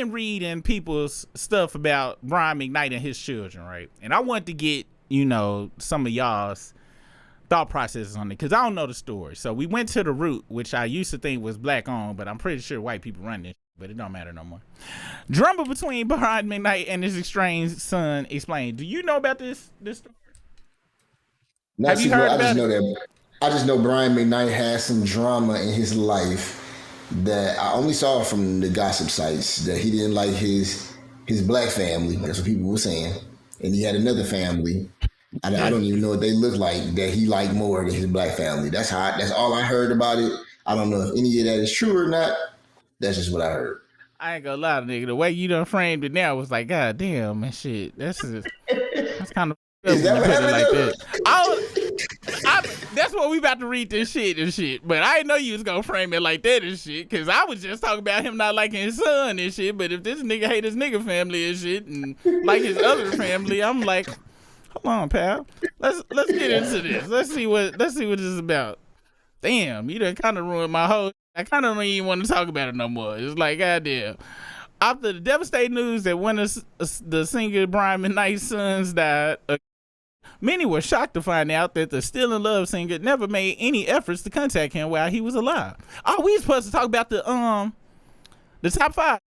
been reading people's stuff about Brian McKnight and his children, right? And I want to get, some of y'all's thought processes on it, because I don't know the story. So we went to the root, which I used to think was black owned, but I'm pretty sure white people run this, but it don't matter no more. Drama between Brian McKnight and his estranged son explained. Do you know about this story? Have you heard about it? I just know Brian McKnight has some drama in his life that I only saw from the gossip sites, that he didn't like his black family. That's what people were saying. And he had another family. I don't even know what they look like that he liked more than his black family. That's all I heard about it. I don't know if any of that is true or not. That's just what I heard. I ain't gonna lie, nigga. The way you done framed it now was like, God damn, man, shit. That's kind of is that what happened like that. That's what we about to read this shit and shit. But I didn't know you was gonna frame it like that and shit, because I was just talking about him not liking his son and shit. But if this nigga hate his nigga family and shit and like his other family, I'm like, hold on, pal. Let's get into this. Let's see what this is about. Damn, you done kind of ruined my whole. I kind of don't even want to talk about it no more. It's like, goddamn. After the devastating news that one of the singer Brian McKnight's sons died, many were shocked to find out that the Still in Love singer never made any efforts to contact him while he was alive. Oh, we supposed to talk about the top 5.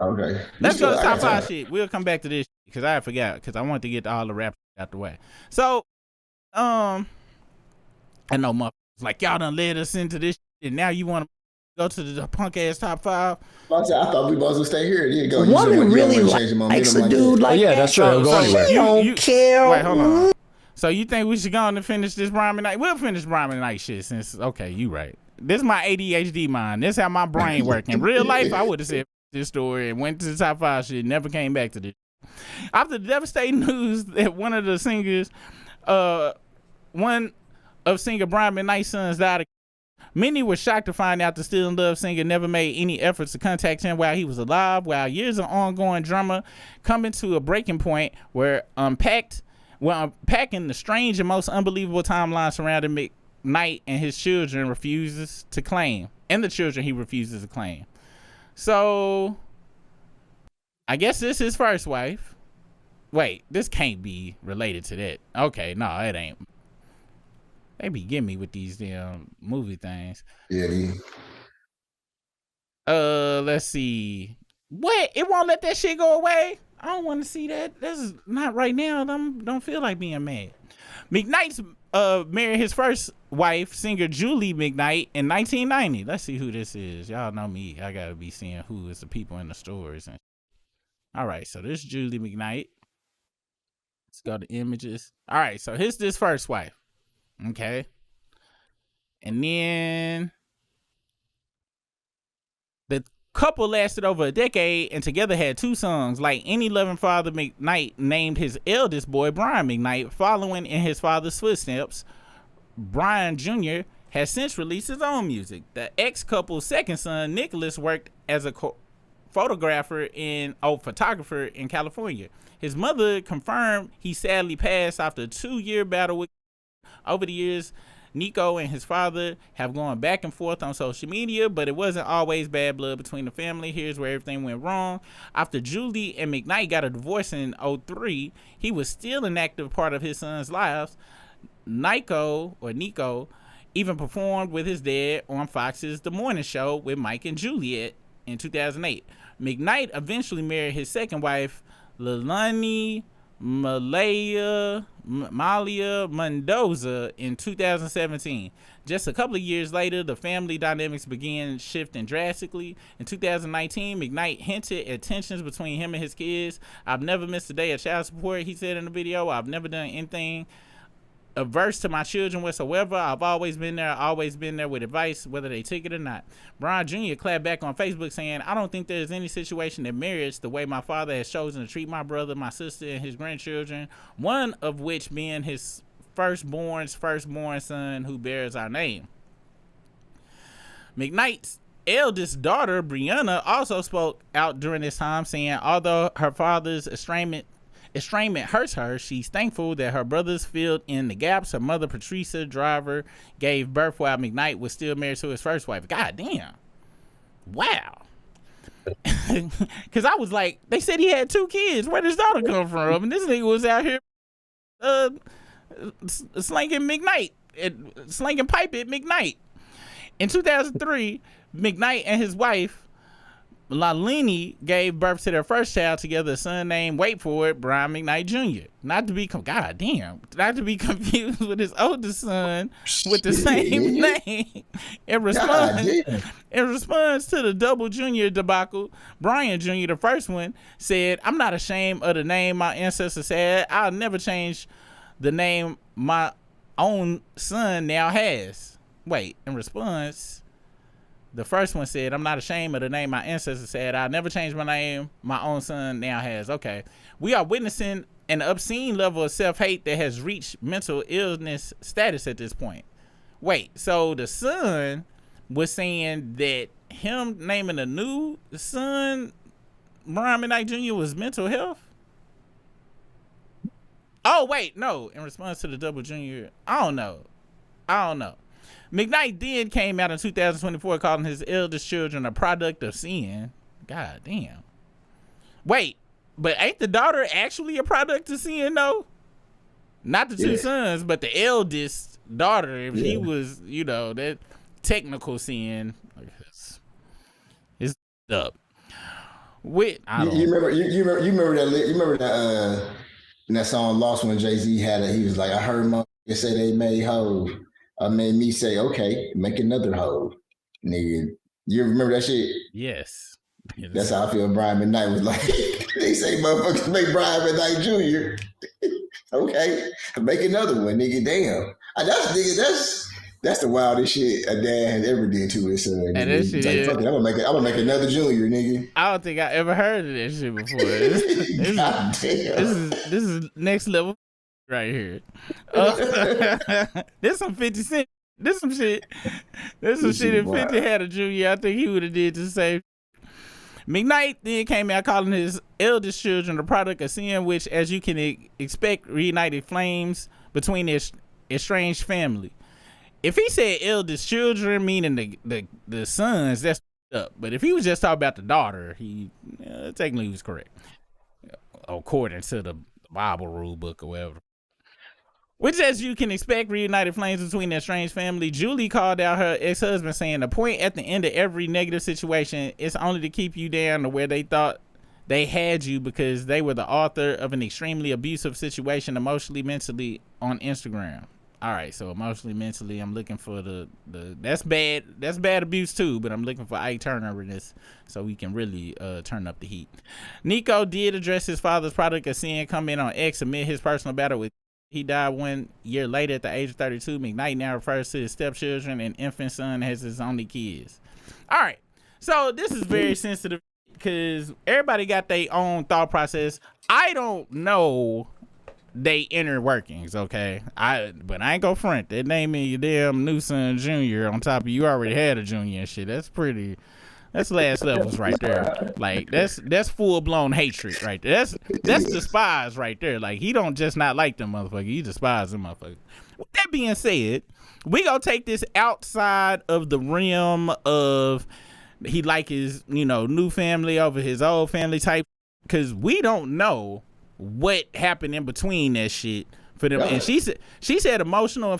Okay. Let's go to top 5 shit. We'll come back to this because I forgot, because I wanted to get all the rap out the way. So, I know motherfuckers like, y'all done led us into this shit, and now you want to go to the punk ass top 5. I thought we was gonna stay here. There you go. Woman really likes a dude like that. That's true. Go anywhere. She don't care. Wait, hold on. So you think we should go on and finish this Brian McKnight? We'll finish Brian McKnight shit since, okay, you right. This is my ADHD mind. This is how my brain works. In real life, I would have said this story and went to the top 5 shit, never came back to this. After the devastating news that one of singer Brian McKnight's sons died, many were shocked to find out the Still in Love singer never made any efforts to contact him while he was alive, while years of ongoing drama coming to a breaking point where unpacking the strange and most unbelievable timeline surrounding McKnight and his children he refuses to claim. So, I guess this is his first wife. Wait, this can't be related to that. Okay, no, it ain't. They be getting me with these damn movie things. Yeah. Let's see. What? It won't let that shit go away? I don't want to see that. This is not right now. Don't feel like being mad. McKnight's married his first wife, singer Julie McKnight, in 1990. Let's see who this is. Y'all know me. I gotta be seeing who is the people in the stories. All right, so this is Julie McKnight. Let's go to images. All right, so here's this first wife. Okay. And then the couple lasted over a decade and together had 2 sons. Like any loving father, McKnight named his eldest boy Brian McKnight, following in his father's footsteps. Brian Jr. has since released his own music. The ex-couple's second son, Nicholas, worked as a photographer in California. His mother confirmed he sadly passed after a 2-year battle with. Over the years, Nico and his father have gone back and forth on social media, but it wasn't always bad blood between the family. Here's where everything went wrong. After Julie and McKnight got a divorce in 2003, he was still an active part of his son's lives. Nico even performed with his dad on Fox's The Morning Show with Mike and Juliet in 2008. McKnight eventually married his second wife, Leilani Malia Mendoza, in 2017. Just a couple of years later, the family dynamics began shifting drastically. In 2019, McKnight hinted at tensions between him and his kids. "I've never missed a day of child support," he said in the video. "I've never done anything averse to my children whatsoever. I've always been there with advice, whether they took it or not." Brian Jr. clapped back on Facebook saying, "I don't think there's any situation that merits the way my father has chosen to treat my brother, my sister, and his grandchildren, one of which being his firstborn son who bears our name." McKnight's eldest daughter, Brianna, also spoke out during this time, saying although her father's estrangement hurts her, she's thankful that her brothers filled in the gaps. Her mother, Patricia Driver, gave birth while McKnight was still married to his first wife. God damn. Wow. because I was like, they said he had 2 kids. Where did his daughter come from? And this nigga was out here slanging McKnight, slanging pipe at McKnight. In 2003, McKnight and his wife, Lalini, gave birth to their first child together, a son named, wait for it, Brian McKnight Jr. Not to be confused with his oldest son with the same name. In response to the double junior debacle, Brian Jr., the first one, said, I'm not ashamed of the name my ancestors had. I'll never change the name my own son now has. Wait, in response, the first one said, I'm not ashamed of the name my ancestors said. I'll never change my name my own son now has. Okay. We are witnessing an obscene level of self-hate that has reached mental illness status at this point. Wait, so the son was saying that him naming a new son Brian McKnight Jr. was mental health? Oh, wait, no. In response to the double junior, I don't know. McKnight then came out in 2024 calling his eldest children a product of sin. God damn. Wait, but ain't the daughter actually a product of sin, though? Not the 2 sons, but the eldest daughter. If he was, that technical sin, it's up. You remember that song Lost when Jay-Z had it. He was like, I heard my say they made hoes. Made me say, okay, make another hoe. Nigga, you remember that shit? Yes. That's how I feel Brian McKnight was like, they say motherfuckers make Brian McKnight Jr. Okay, make another one, nigga, damn. That's the wildest shit a dad has ever did to his son. And that shit, like, fuck it, I'm gonna make another junior, nigga. I don't think I ever heard of that shit before. This is next level right here. This some 50 Cent. This some shit. This some shit. If 50 had a junior, I think he would have did the same. McKnight then came out calling his eldest children the product of sin, which, as you can expect, reignited flames between their estranged family. If he said eldest children, meaning the sons, that's up. But if he was just talking about the daughter, he technically was correct, according to the Bible rule book or whatever. Which, as you can expect, reunited flames between their estranged family. Julie called out her ex-husband, saying the point at the end of every negative situation is only to keep you down to where they thought they had you because they were the author of an extremely abusive situation emotionally, mentally on Instagram. All right, so emotionally, mentally, I'm looking for the that's bad abuse too, but I'm looking for Ike Turner in this so we can really turn up the heat. Nico did address his father's product of sin comment on X amid his personal battle with. He died 1 year later at the age of 32. McKnight now refers to his stepchildren and infant son as his only kids. All right, so this is very sensitive because everybody got their own thought process. I don't know they inner workings, okay? But I ain't gonna front. That naming your damn new son Junior on top of you already had a junior and shit. That's last levels right there. Like that's full blown hatred right there. That's despise right there. Like he don't just not like them motherfuckers. He despise them motherfuckers. With that being said, we gonna take this outside of the realm of he like his new family over his old family type, because we don't know what happened in between that shit for them. And she said emotional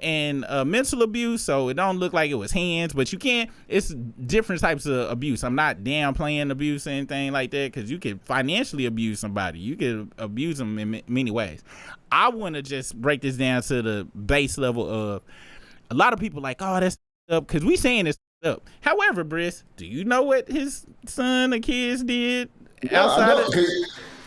and mental abuse, so it don't look like it was hands, but it's different types of abuse. I'm not downplaying abuse or anything like that, because you can financially abuse somebody, you can abuse them in many ways. I want to just break this down to the base level of a lot of people like, oh, that's up, because we saying it's up. However, Briss, do you know what his son or kids did outside of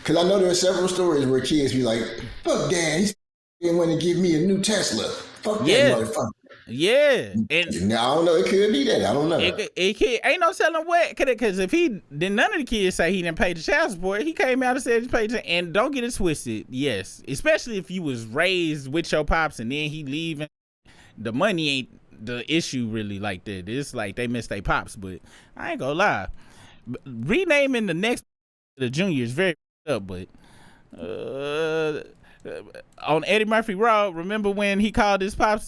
because I know there are several stories where kids be like, fuck dad, he didn't want to give me a new Tesla. Fuck that motherfucker. Yeah. And I don't know, it could be that. I don't know. It could, ain't no telling what. Because if none of the kids say he didn't pay the child support, he came out and said he paid. And don't get it twisted. Yes. Especially if you was raised with your pops and then he leaving. The money ain't the issue really like that. It's like they miss their pops. But I ain't gonna lie. Renaming the next the junior is very up, but on Eddie Murphy Raw, remember when he called his pops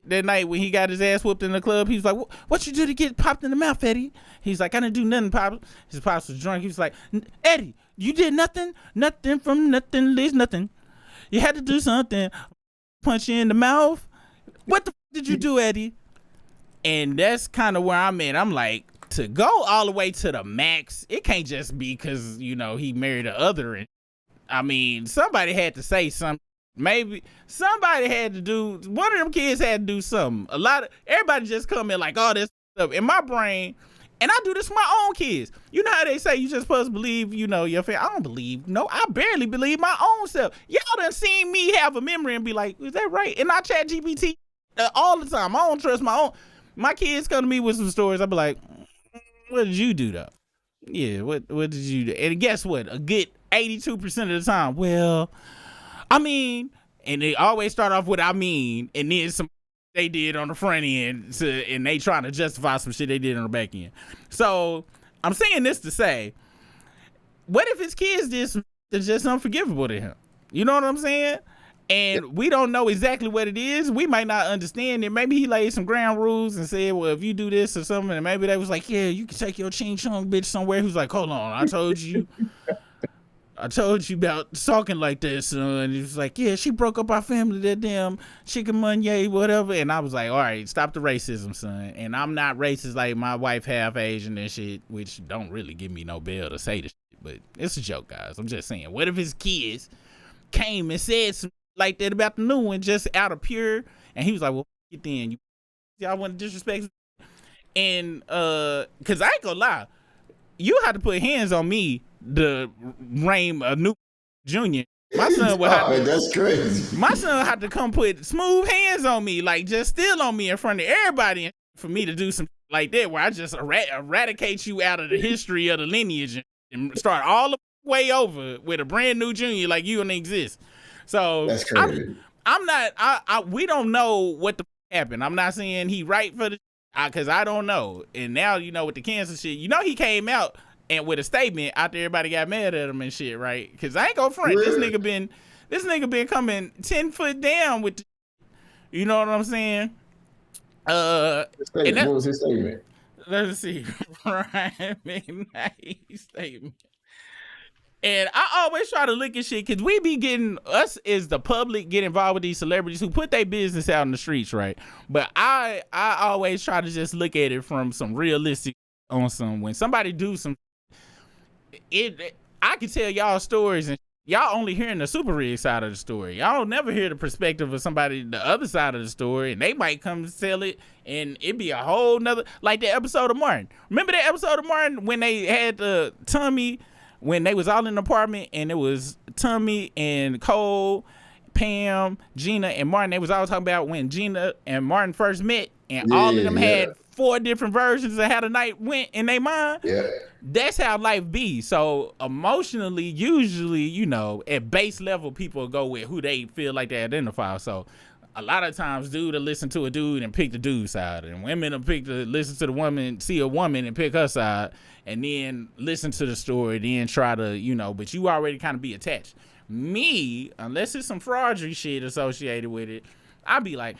that night when he got his ass whooped in the club. He was like, what you do to get popped in the mouth, Eddie? He's like, I didn't do nothing, Pop. His pops was drunk. He was like, Eddie, you did nothing? Nothing from nothing leaves nothing. You had to do something. Punch you in the mouth. What the did you do, Eddie? And that's kind of where I'm at. I'm like, to go all the way to the max, it can't just be because, you know, he married the other. And I mean, somebody had to say something. Maybe somebody had to do, one of them kids had to do something. Everybody just come in like, oh, this stuff in my brain. And I do this with my own kids. You know how they say you just supposed to believe, you know, your family. I don't believe. No, I barely believe my own self. Y'all done seen me have a memory and be like, is that right? And I chat GPT all the time. I don't trust my own. My kids come to me with some stories. I be like, what did you do though? Yeah, what did you do? And guess what? A good 82% of the time, well, I mean, and they always start off with I mean, and then some they did on the front end, and they trying to justify some shit they did on the back end. So I'm saying this to say, what if his kids did some that's just unforgivable to him? You know what I'm saying? And we don't know exactly what it is. We might not understand it. Maybe he laid some ground rules and said, well, if you do this or something, and maybe they was like, yeah, you can take your ching chong bitch somewhere. He was like, hold on, I told you about talking like this, and he was like, yeah, she broke up our family, that damn chicken money, whatever. And I was like, all right, stop the racism, son. And I'm not racist like my wife half Asian and shit, which don't really give me no bail to say this shit, but it's a joke, guys. I'm just saying, what if his kids came and said some like that about the new one just out of pure, and he was like, well, then y'all want to disrespect, and cause I ain't gonna lie, you had to put hands on me to reign a new junior. My son would have that's crazy. My son had to come put smooth hands on me, like just steal on me in front of everybody for me to do some like that, where I just eradicate you out of the history of the lineage and start all the way over with a brand new junior like you don't exist. So that's crazy. I'm not. We don't know what the happened. I'm not saying he right for the, because I don't know. And now you know with the cancer shit, you know he came out and with a statement after everybody got mad at him and shit, right? Because I ain't gonna front. Yeah. This nigga been coming 10 foot down with the, you know what I'm saying? What was his statement? Let's see. Brian McKnight statement. And I always try to look at shit because we be getting, us as the public get involved with these celebrities who put their business out in the streets, right? But I always try to just look at it from some realistic on some, when somebody do some, I can tell y'all stories and y'all only hearing the super rig side of the story. Y'all don't never hear the perspective of somebody, the other side of the story, and they might come to tell it and it be a whole nother, like the episode of Martin. Remember that episode of Martin when they had Tommy, when they was all in the apartment and it was Tommy and Cole, Pam, Gina, and Martin. They was all talking about when Gina and Martin first met, and all of them had 4 different versions of how the night went in their mind. Yeah. That's how life be. So emotionally, usually, you know, at base level, people go with who they feel like they identify. So a lot of times dude will listen to a dude and pick the dude's side, and women will listen to the woman, see a woman and pick her side, and then listen to the story, then try to, you know, but you already kind of be attached. Me, unless it's some fraudery shit associated with it, I'd be like,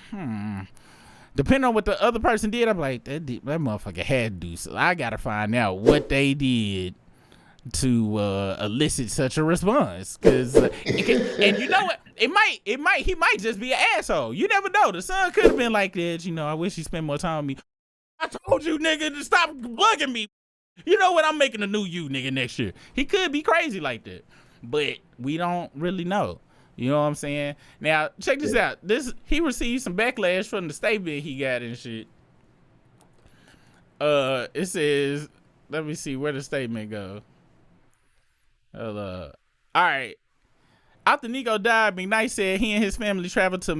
depending on what the other person did, I'm like, that motherfucker had to do, so I gotta find out what they did to elicit such a response. Cause and you know what, he might just be an asshole. You never know. The son could have been like that, you know, I wish he spent more time with me. I told you, nigga, to stop bugging me. You know what, I'm making a new you, nigga, next year. He could be crazy like that, but we don't really know. You know what I'm saying? Now, check this out. He received some backlash from the statement he got and shit. It says, let me see where the statement go. All right. After Nico died, McKnight said he and his family traveled to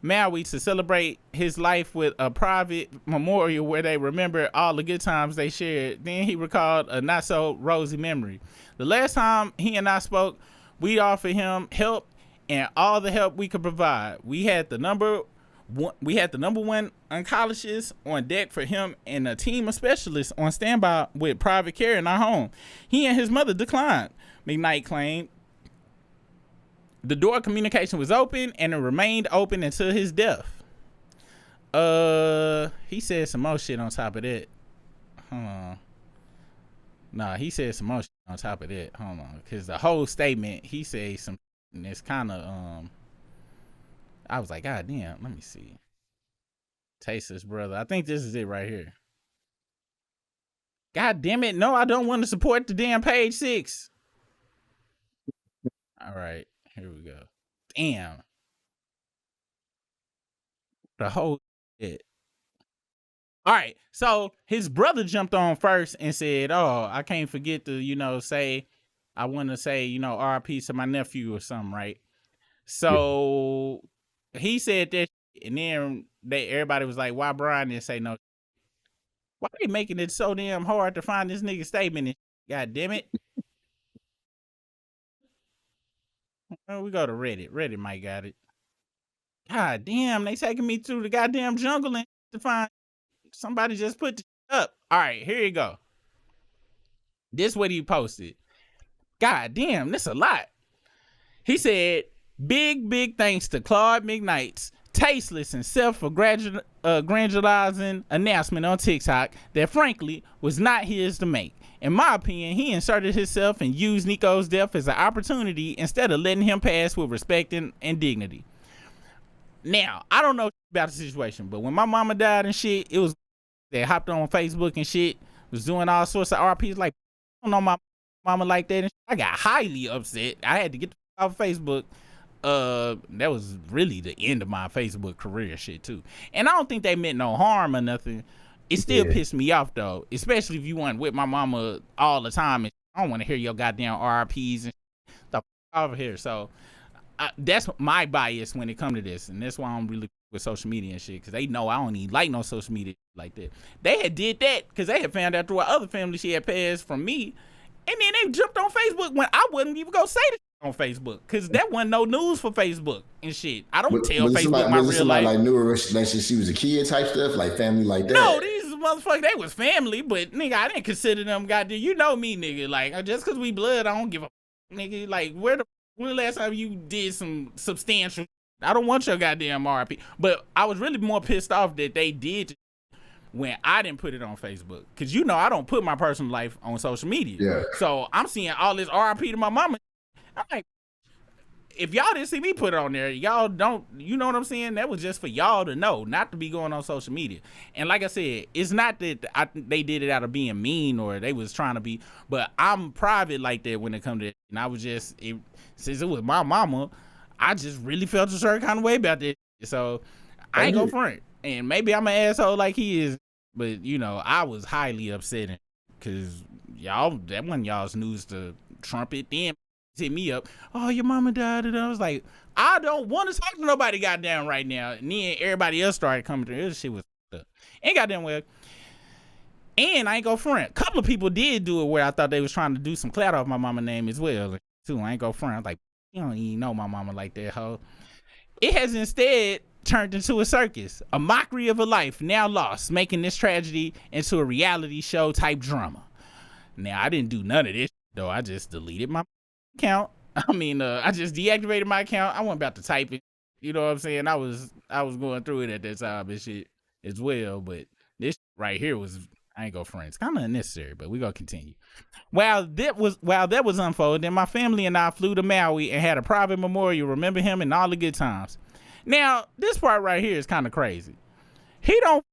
Maui to celebrate his life with a private memorial where they remember all the good times they shared. Then he recalled a not so rosy memory. The last time he and I spoke, we offered him help and all the help we could provide. We had the number one oncologist on deck for him and a team of specialists on standby with private care in our home. He and his mother declined, McKnight claimed. The door of communication was open and it remained open until his death. He said some more shit on top of that. Hold on. Nah, he said some more shit on top of that. Hold on, because the whole statement, he said some, and it's kind of I was like, God damn, let me see. Tasteless brother. I think this is it right here. God damn it, no, I don't want to support the damn page 6. All right, here we go. Damn. The whole shit. All right, so his brother jumped on first and said, "Oh, I can't forget to, say, I want to say, RIP to my nephew or something, right?" So he said that, and then everybody was like, "Why Brian didn't say no? Why are they making it so damn hard to find this nigga statement? God damn it!" Well, we go to Reddit. Reddit might got it. God damn, they taking me through the goddamn jungle and to find. Somebody just put the up. All right, here you go. This what he posted. God damn, this a lot. He said, big thanks to Claude McKnight's tasteless and self-aggrandizing announcement on TikTok that frankly was not his to make. In my opinion, he inserted himself and used Nico's death as an opportunity instead of letting him pass with respect and dignity. Now, I don't know about the situation, but when my mama died and shit, it was they hopped on Facebook and shit, was doing all sorts of RPs. Like, I don't know my mama like that. And I got highly upset. I had to get off Facebook. That was really the end of my Facebook career shit too. And I don't think they meant no harm or nothing. It still pissed me off though, especially if you weren't with my mama all the time. And I don't want to hear your goddamn RPs and stuff over here. So that's my bias when it comes to this, and that's why I'm really with social media and shit, because they know I don't even like no social media like that. They had did that because they had found out through our other family she had passed from me, and then they jumped on Facebook when I wouldn't even go say the shit on Facebook, because that wasn't no news for Facebook and shit. I don't tell Facebook my real life. Like knew her relationship, she was a kid type stuff, like family like that. No, these motherfuckers, they was family, but nigga, I didn't consider them goddamn. You know me, nigga. Like, just because we blood, I don't give a nigga. Like, when the last time you did some substantial? I don't want your goddamn RIP. But I was really more pissed off that they did when I didn't put it on Facebook. Because I don't put my personal life on social media. Yeah. So I'm seeing all this RIP to my mama. I'm like, if y'all didn't see me put it on there, y'all don't, you know what I'm saying? That was just for y'all to know, not to be going on social media. And like I said, it's not that they did it out of being mean or they was trying to be, but I'm private like that when it comes to it. And I was just, since it was my mama, I just really felt a certain kind of way about this. So I ain't go front. And maybe I'm an asshole like he is, but I was highly upset because that wasn't y'all's news to trumpet. Then hit me up, oh, your mama died, and I was like, I don't want to talk to nobody goddamn right now. And then everybody else started coming through. This shit was up. Ain't goddamn well. And I ain't go front. A couple of people did do it where I thought they was trying to do some clout off my mama name as well too. I ain't go front. I was like, you don't even know my mama like that, hoe. It has instead turned into a circus, a mockery of a life now lost, making this tragedy into a reality show type drama. Now, I didn't do none of this though. I just deleted my account. I just deactivated my account. I wasn't about to type it. You know what I'm saying? I was going through it at that time and shit as well. But this right here was, I ain't go friends, kind of unnecessary. But we gonna continue. While that was unfolding, my family and I flew to Maui and had a private memorial. Remember him and all the good times. Now this part right here is kind of crazy. He don't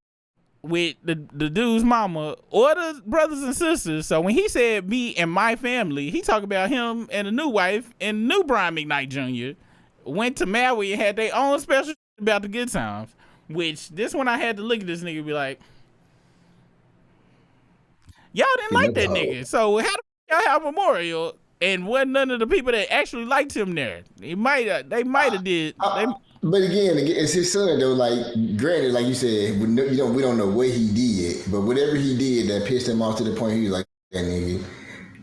with the dude's mama or the brothers and sisters. So when he said me and my family, he talked about him and the new wife and new Brian McKnight Jr. went to Maui and had their own special about the good times. Which this one I had to look at this nigga and be like, y'all didn't like that nigga. So how do y'all have a memorial and wasn't none of the people that actually liked him there? They might have did. But again, it's his son though. Like, granted, like you said, we don't know what he did, but whatever he did that pissed him off to the point he was like, that nigga,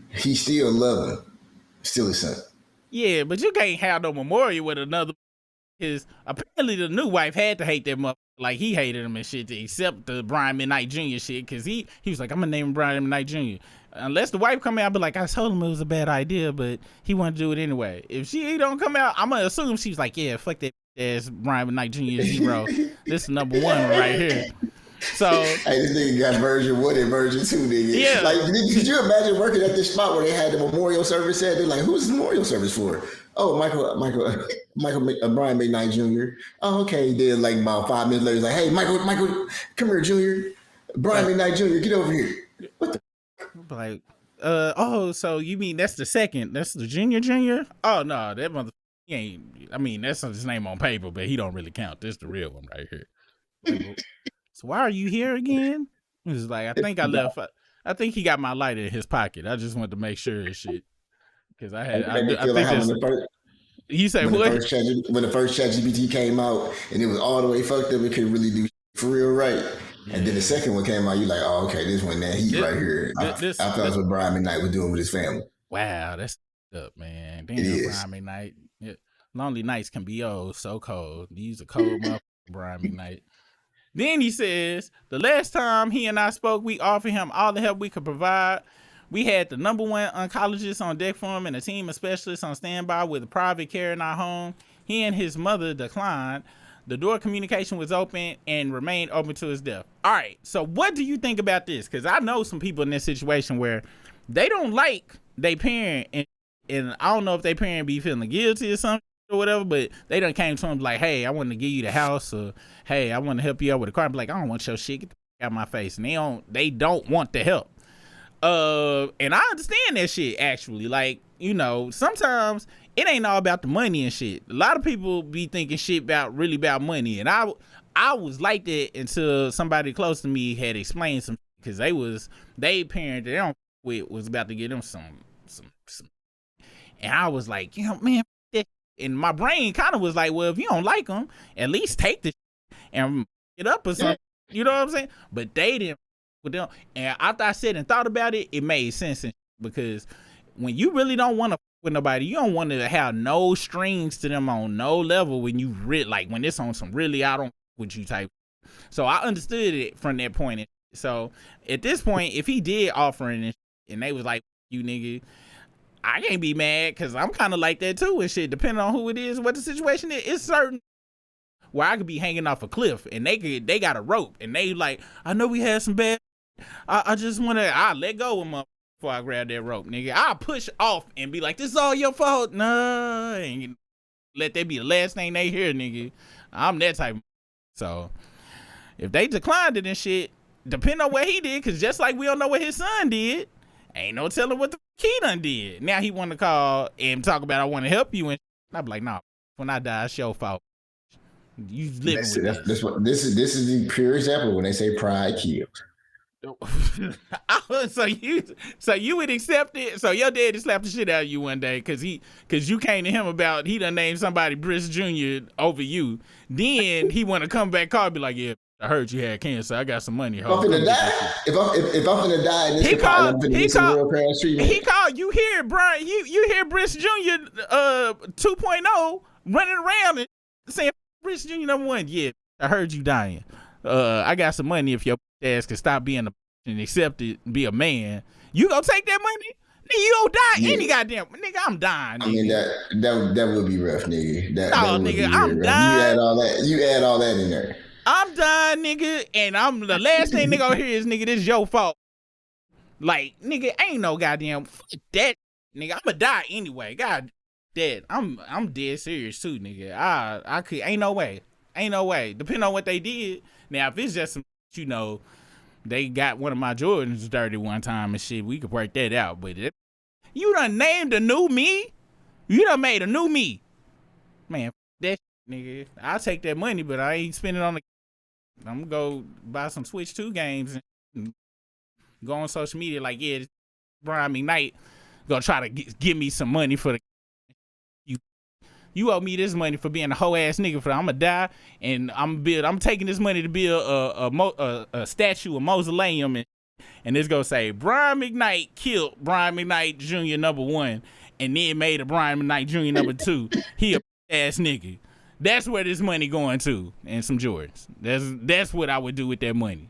he still love him, still his son. Yeah, but you can't have no memorial with another. Because apparently the new wife had to hate that motherfucker like he hated him and shit to accept the Brian McKnight Jr. shit. Because he was like, I'm gonna name him Brian McKnight Jr. Unless the wife come out and be like, I told him it was a bad idea, but he wanted to do it anyway. If she don't come out, I'm gonna assume she's like, yeah, fuck that. as Brian McKnight Jr. 0. This is number 1 right here. So hey, this nigga got version 1 and version 2, nigga. Yeah. Like, did you imagine working at this spot where they had the memorial service at? They're like, who's the memorial service for? Oh, Brian McKnight Jr. Oh, okay. Then like about 5 minutes later, he's like, hey, Michael, come here, Jr. Brian McKnight Jr., get over here. What the? Like, oh, so you mean that's the second? That's the junior? Oh no, that mother he ain't. I mean, that's his name on paper, but he don't really count. This the real one right here. Like, so why are you here again? He's like, I think I left. I think he got my lighter in his pocket. I just wanted to make sure and shit. Because I think that's. You say what? When the first ChatGPT came out and it was all the way fucked up, it couldn't really do for real right. Yeah. And then the second one came out, you like, oh, okay, this one, that heat right here. I felt that's what Brian McKnight was doing with his family. Wow, that's up, man. Damn, Brian McKnight. Yeah. Lonely nights can be so cold. He's a cold motherfucker, Brian McKnight. Then he says, the last time he and I spoke, we offered him all the help we could provide. We had the number 1 oncologist on deck for him and a team of specialists on standby with private care in our home. He and his mother declined. The door of communication was open and remained open to his death. All right, so what do you think about this? Because I know some people in this situation where they don't like their parent, and I don't know if their parent be feeling guilty or something or whatever, but they done came to him like, hey, I want to give you the house, or hey, I want to help you out with the car. I'm like, I don't want your shit. Get the fuck out of my face. And they don't want the help. And I understand that shit, actually. Like, you know, sometimes it ain't all about the money and shit. A lot of people be thinking shit really about money. And I was like that until somebody close to me had explained some, because they parent that they don't with was about to get them some. And I was like, you know, man, and my brain kind of was like, well, if you don't like them, at least take the and get up or something. Yeah. You know what I'm saying? But they didn't with them. And after I said and thought about it, it made sense. Because when you really don't want to with nobody, you don't want to have no strings to them on no level when you like when it's on some really I don't with you type. So I understood it from that point. So at this point, if he did offer it and they was like, you nigga, I can't be mad, because I'm kind of like that too and shit, depending on who it is, what the situation is. It's certain where I could be hanging off a cliff and they got a rope and they like, I know we had some bad, I just want to, I let go of my before I grab that rope, nigga. I'll push off and be like, this is all your fault. Nah, and let that be the last thing they hear, nigga. I'm that type of. So if they declined it and shit, depending on what he did, because just like we don't know what his son did, ain't no telling what the he done did. Now he want to call and talk about I want to help you, and I'm like, nah, when I die, it's your fault. You living with this is the pure example when they say pride kills. so you would accept it? So your daddy slapped the shit out of you one day because you came to him about he done named somebody Briss Jr. over you. Then he want to come back call and be like, yeah, I heard you had cancer. I got some money. If I'm gonna die, if I'm gonna die in this he called you here, Brian. You hear Briss Jr. 2.0 running around and saying Briss Jr. number 1. Yeah, I heard you dying. I got some money if your ass can stop being a and accept it and be a man. You gonna take that money? Nigga, you gonna die any goddamn nigga. I'm dying. Nigga. I mean that would be rough, nigga. Nigga, I'm dying. You add all that in there. I'm dying, nigga, and I'm the last thing they gonna hear is nigga, this is your fault. Like, nigga, ain't no goddamn that nigga. I'ma die anyway. God dead. I'm dead serious too, nigga. I could ain't no way. Depending on what they did. Now if it's just some, you know, they got one of my Jordans dirty one time and shit, we could work that out. But you done named a new me? You done made a new me. Man, that nigga. I'll take that money, but I ain't spending on I'm gonna go buy some Switch 2 games and go on social media like, yeah, Brian McKnight gonna try to give me some money for the you owe me this money for being a hoe ass nigga. I'm gonna die and I'm taking this money to build a statue, a mausoleum, and it's gonna say Brian McKnight killed Brian McKnight Jr. number 1 and then made a Brian McKnight Jr. number 2. He a ass nigga. That's where this money going to, and some Jordans. That's what I would do with that money.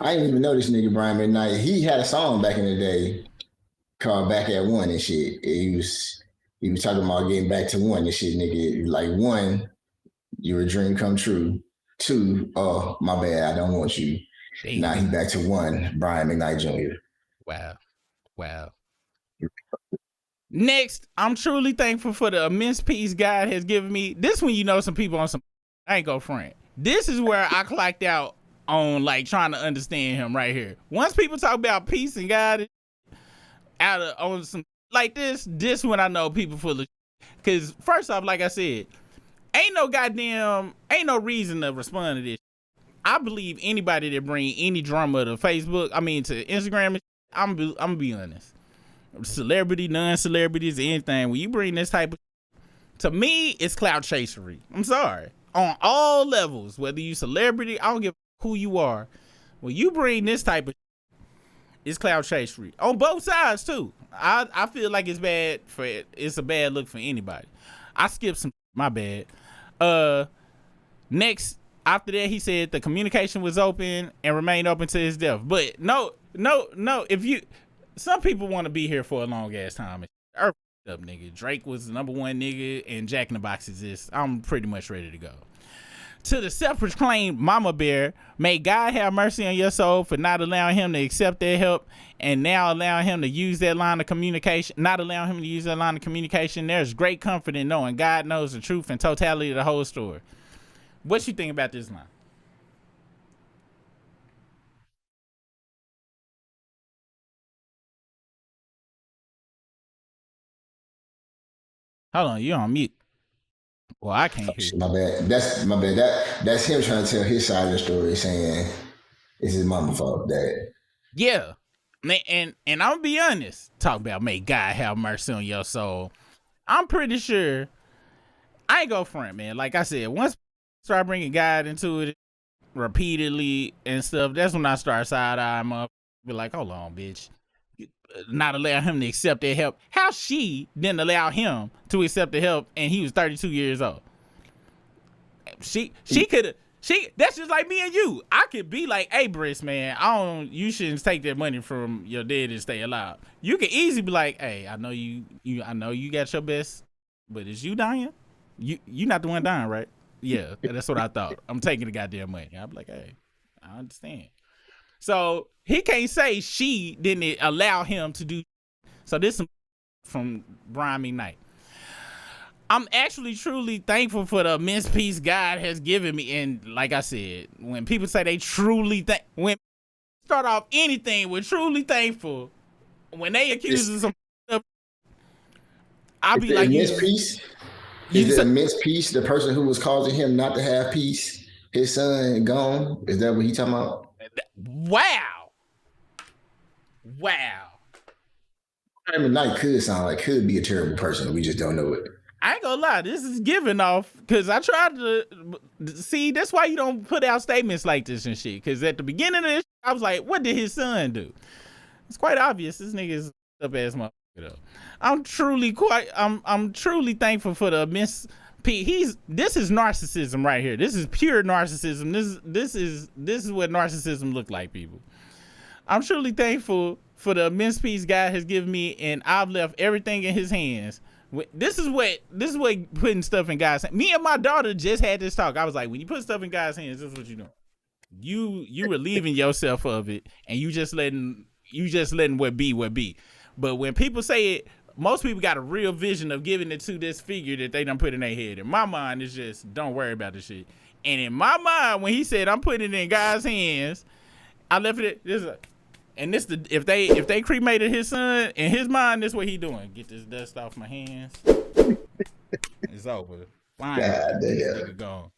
I didn't even know this nigga Brian McKnight. He had a song back in the day called "Back at One" and shit. He was talking about getting back to one and shit, nigga. Like one You're a dream come true. 2, oh, my bad, I don't want you. Now he back to 1, Brian McKnight Jr. Wow. Next, I'm truly thankful for the immense peace God has given me. This when you know some people on some, I ain't go front. This is where I clocked out on like trying to understand him right here. Once people talk about peace and God out of on some like this when I know people full of, because first off, like I said, ain't no reason to respond to this. I believe anybody that bring any drama to Facebook, to Instagram, I'm gonna be honest. Celebrity, non-celebrities, anything. When you bring this type of, to me, it's clout chasery. I'm sorry. On all levels, whether you celebrity, I don't give who you are. When you bring this type of, it's clout chasery. On both sides too. I feel like it's a bad look for anybody. I skipped some, my bad. Next, after that, he said the communication was open and remained open to his death. But no, some people want to be here for a long ass time. Up, nigga. Drake was the number 1 nigga, and Jack in the Box exists. I'm pretty much ready to go. To the self-proclaimed mama bear, may God have mercy on your soul for not allowing him to accept their help and now allowing him to use that line of communication. Not allowing him to use that line of communication. There's great comfort in knowing God knows the truth and totality of the whole story. What you think about this line? Hold on, you're on mute. Well, I can't hear you. My bad. That's my bad. That's him trying to tell his side of the story, saying it's his mama's fault, dad. Yeah. And I'm gonna be honest. Talk about may God have mercy on your soul. I'm pretty sure I ain't go front, man. Like I said, once I start bringing God into it repeatedly and stuff, that's when I start side-eyeing up. Be like, hold on, bitch. Not allow him to accept their help. How she didn't allow him to accept the help and he was 32 years old. She could have, that's just like me and you. I could be like, hey, Briss, man, you shouldn't take that money from your dad and stay alive. You could easily be like, hey, I know you got your best, but is you dying? You not the one dying, right? Yeah, that's what I thought. I'm taking the goddamn money. I'm like, hey, I understand. So he can't say she didn't allow him to do. So this is from Brian McKnight. I'm actually truly thankful for the immense peace God has given me. And like I said, when people say they truly when start off anything with truly thankful, when they accuse us of stuff, I'll be like, immense peace. Is the immense peace the person who was causing him not to have peace? His son gone? Is that what he talking about? Wow. McKnight could be a terrible person. We just don't know it. I ain't gonna lie, this is giving off, because I tried to see, that's why you don't put out statements like this and shit, because at the beginning of this, I was like, what did his son do? It's quite obvious this nigga is up ass motherfucker though. I'm truly thankful for the immense this is narcissism right here. This is pure narcissism. This is what narcissism look like, people. I'm truly thankful for the immense peace God has given me, and I've left everything in his hands. This is what putting stuff in God's hands. Me and my daughter just had this talk. I was like, when you put stuff in God's hands, this is what you doing. You relieving yourself of it, and you just letting what be. But when people say it, most people got a real vision of giving it to this figure that they done put in their head. In my mind, it's just don't worry about this shit. And in my mind, when he said I'm putting it in God's hands, I left it. If they cremated his son, in his mind, this is what he doing. Get this dust off my hands. It's over. Fine. Nigga gone.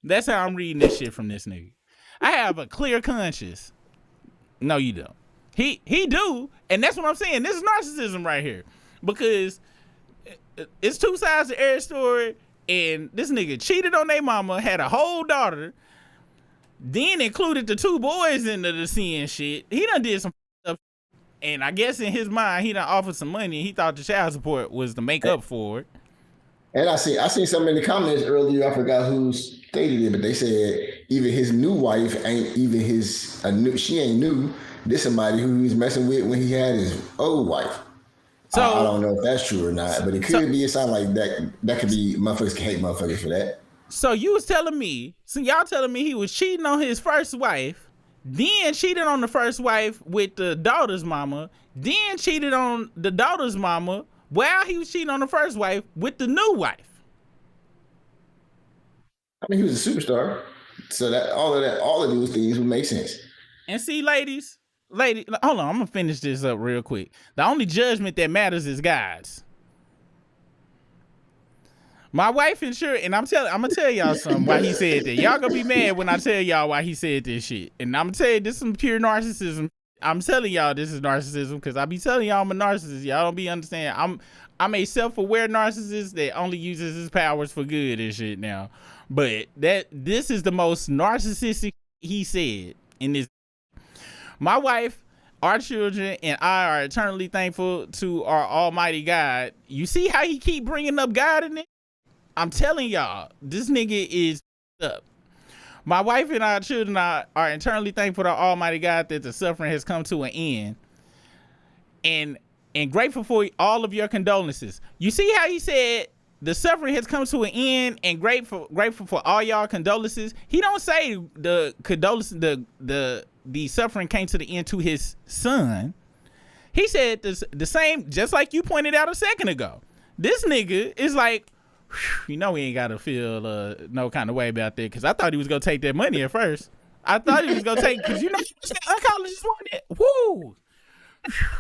That's how I'm reading this shit from this nigga. I have a clear conscience. No, you don't. He do, and that's what I'm saying. This is narcissism right here, because it's two sides to every story. And this nigga cheated on their mama, had a whole daughter, then included the 2 boys into the sin shit. He done did some stuff, and I guess in his mind, he done offered some money, and he thought the child support was to make up for it. And I seen something in the comments earlier. I forgot who stated it, but they said even his new wife ain't even she ain't new. This somebody who he was messing with when he had his old wife. So I don't know if that's true or not, but it could be. It sounds like that could be motherfuckers can hate motherfuckers for that. So you was telling me, so y'all telling me he was cheating on his first wife, then cheated on the first wife with the daughter's mama, then cheated on the daughter's mama while he was cheating on the first wife with the new wife. I mean, he was a superstar. So that all of those things would make sense. And see, ladies, hold on, I'm gonna finish this up real quick. The only judgment that matters is God's. My wife insured, and I'm gonna tell y'all something why he said that. Y'all gonna be mad when I tell y'all why he said this shit. And I'm gonna tell you this is some pure narcissism. I'm telling y'all this is narcissism because I be telling y'all I'm a narcissist. Y'all don't be understanding. I'm a self-aware narcissist that only uses his powers for good and shit now. But this is the most narcissistic he said in this. My wife, our children, and I are eternally thankful to our almighty God. You see how he keep bringing up God in it? I'm telling y'all, this nigga is up. My wife and our children are eternally thankful to Almighty God that the suffering has come to an end. And grateful for all of your condolences. You see how he said the suffering has come to an end and grateful for all y'all condolences? He don't say the condolences, the suffering came to the end to his son. He said the same, just like you pointed out a second ago. This nigga is like, you know, we ain't gotta feel no kind of way about that, because I thought he was gonna take that money at first. I thought he was gonna take, because you know oncologist wanted. Woo!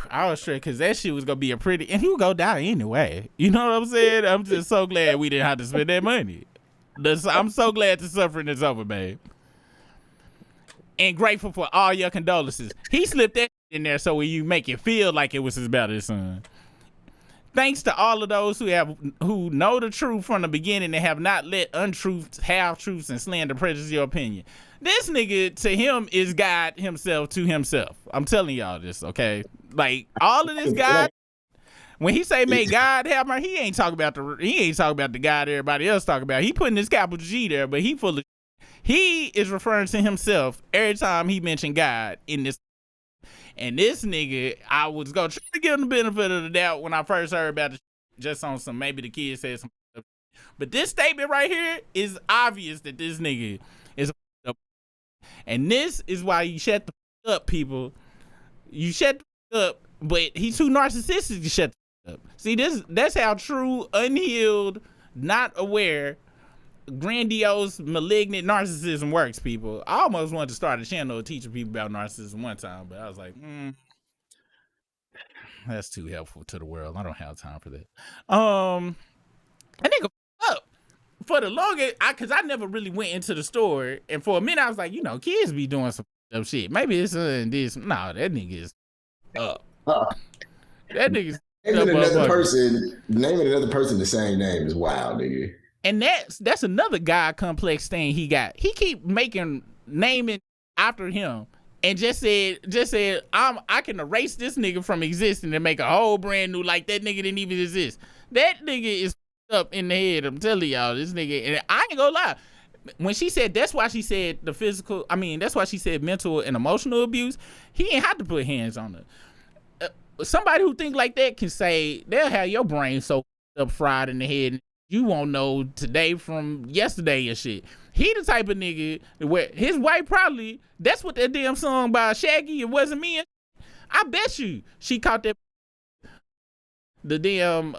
I was straight, because that shit was gonna be a pretty, and he would go die anyway. You know what I'm saying? I'm just so glad we didn't have to spend that money. I'm so glad the suffering is over, babe. And grateful for all your condolences. He slipped that in there so you make it feel like it was about his son. Thanks to all of those who know the truth from the beginning and have not let untruths, half-truths, and slander prejudice your opinion. This nigga, to him, is God himself to himself. I'm telling y'all this, okay? Like, all of this God, when he say may God have mercy, he ain't talking about the God everybody else talking about. He putting this capital G there, but he is referring to himself every time he mentioned God in this. And this nigga, I was gonna try to give him the benefit of the doubt when I first heard about it, just on some, maybe the kids said some stuff. But this statement right here is obvious that this nigga is up. And this is why you shut the up, people. You shut the up, but he's too narcissistic to shut the up. See, that's how true, unhealed, not aware, grandiose, malignant narcissism works, people. I almost wanted to start a channel teaching people about narcissism one time, but I was like, that's too helpful to the world. I don't have time for that. That nigga up for the longest, because I never really went into the store, and for a minute I was like, you know, kids be doing some shit. Maybe it's this. No, that nigga is up. That nigga's naming another person the same name is wild, nigga. And that's another God complex thing he got. He keep naming after him, and just said I can erase this nigga from existing and make a whole brand new, like that nigga didn't even exist. That nigga is up in the head. I'm telling y'all, this nigga, and I ain't gonna lie. When she said that's why she said that's why she said mental and emotional abuse, he ain't have to put hands on her. Somebody who think like that can say they'll have your brain so up fried in the head. You won't know today from yesterday and shit. He the type of nigga where his wife probably, that's what that damn song by Shaggy, It Wasn't Me. I bet you she caught the damn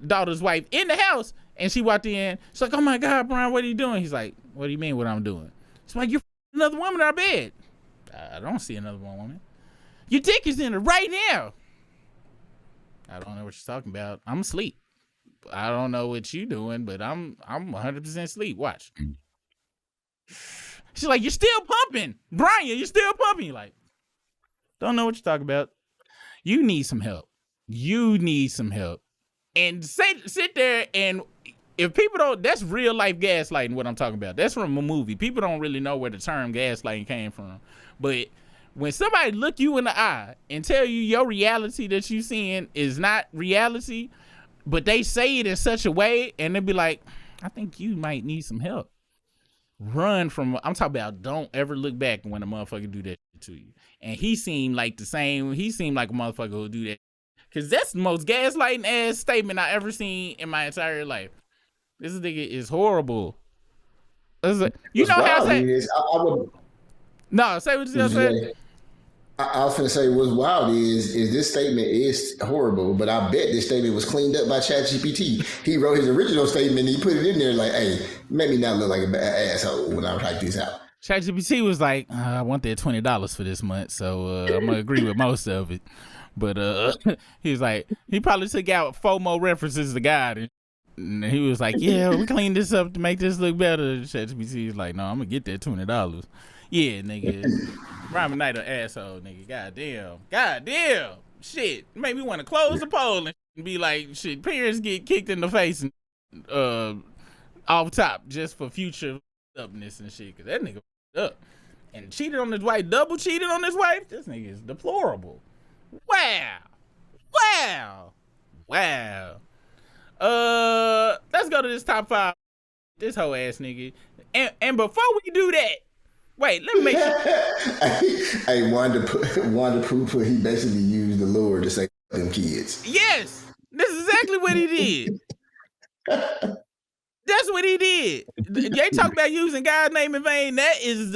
daughter's wife in the house, and she walked in. She's like, oh my God, Brian, what are you doing? He's like, what do you mean what I'm doing? She's like, you're another woman in our bed. I don't see another woman. Your dick is in her right now. I don't know what you're talking about. I'm asleep. I don't know what you doing, but I'm 100% asleep. Watch. She's like, you're still pumping. Brian, you're still pumping. You're like, don't know what you're talking about. You need some help. And sit there, and if people don't, that's real life gaslighting, what I'm talking about. That's from a movie. People don't really know where the term gaslighting came from. But when somebody look you in the eye and tell you your reality that you seeing is not reality, but they say it in such a way, and they be like, I think you might need some help. Run from, I'm talking about, don't ever look back when a motherfucker do that to you. And he seemed like a motherfucker who'll do that. Because that's the most gaslighting ass statement I ever seen in my entire life. This nigga is horrible. You know how I say? I would. No, say what you just said. I was going to say what's wild is this statement is horrible, but I bet this statement was cleaned up by ChatGPT. He wrote his original statement and he put it in there like, hey, make me not look like an asshole when I write this out. ChatGPT was like, I want that $20 for this month, so I'm going to agree with most of it. But he was like, he probably took out 4 more references to God. And he was like, yeah, we cleaned this up to make this look better. ChatGPT was like, no, I'm going to get that $20. Yeah, nigga. Brian McKnight an asshole, nigga. Goddamn. Shit. Made me want to close the poll and be like, shit, parents get kicked in the face and off top just for future upness and shit. Because that nigga up. And cheated on his wife, double cheated on his wife. This nigga is deplorable. Wow. Let's go to this top 5. This whole ass nigga. And before we do that, wait, let me make sure. Hey, Wanda Pooh, he basically used the Lord to say them kids. Yes, this is exactly what he did. That's what he did. They talk about using God's name in vain. That's what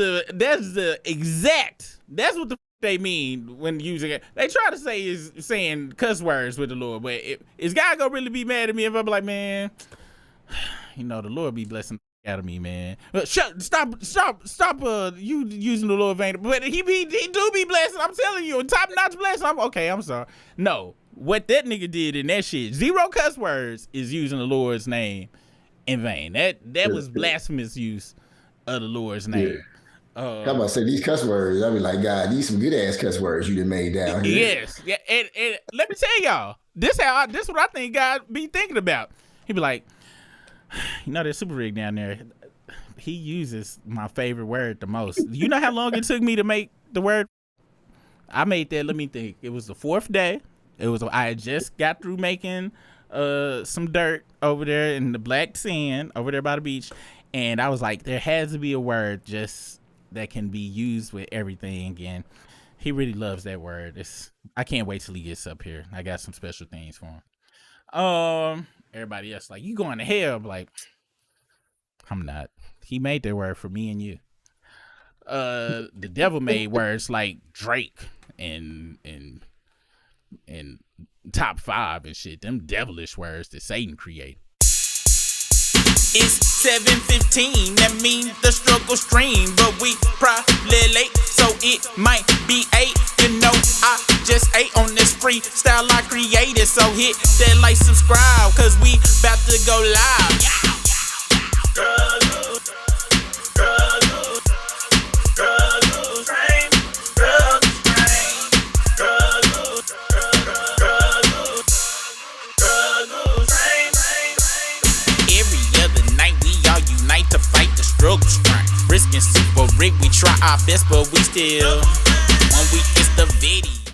the they mean when using it. They try to say is saying cuss words with the Lord, but is God gonna really be mad at me if I'm like, man, you know, the Lord be blessing out of me, man. Stop you using the Lord vain. But he do be blessing. I'm telling you, top notch blessing. I'm sorry. No, what that nigga did in that shit, 0 cuss words, is using the Lord's name in vain. That was blasphemous use of the Lord's name. Yeah. How about say these cuss words? I be like, God, these some good ass cuss words you done made down here. Yes, yeah, and let me tell y'all, this what I think God be thinking about. He be like, you know, that super rig down there, he uses my favorite word the most. You know how long it took me to make the word? I made that. Let me think. It was the 4th day. I had just got through making some dirt over there in the black sand over there by the beach, and I was like, there has to be a word just that can be used with everything. And he really loves that word. I can't wait till he gets up here. I got some special things for him. Everybody else like, you going to hell? I'm like, I'm not. He made that word for me and you. The devil made words like Drake and top 5 and shit. Them devilish words that Satan created. It's 7:15, that means the struggle stream, but we probably late, so it might be 8. You know, I just ate on this freestyle I created, so hit that like, subscribe, cause we about to go live. Struggle strength, risking super rig. We try our best, but we still, when we kiss the video.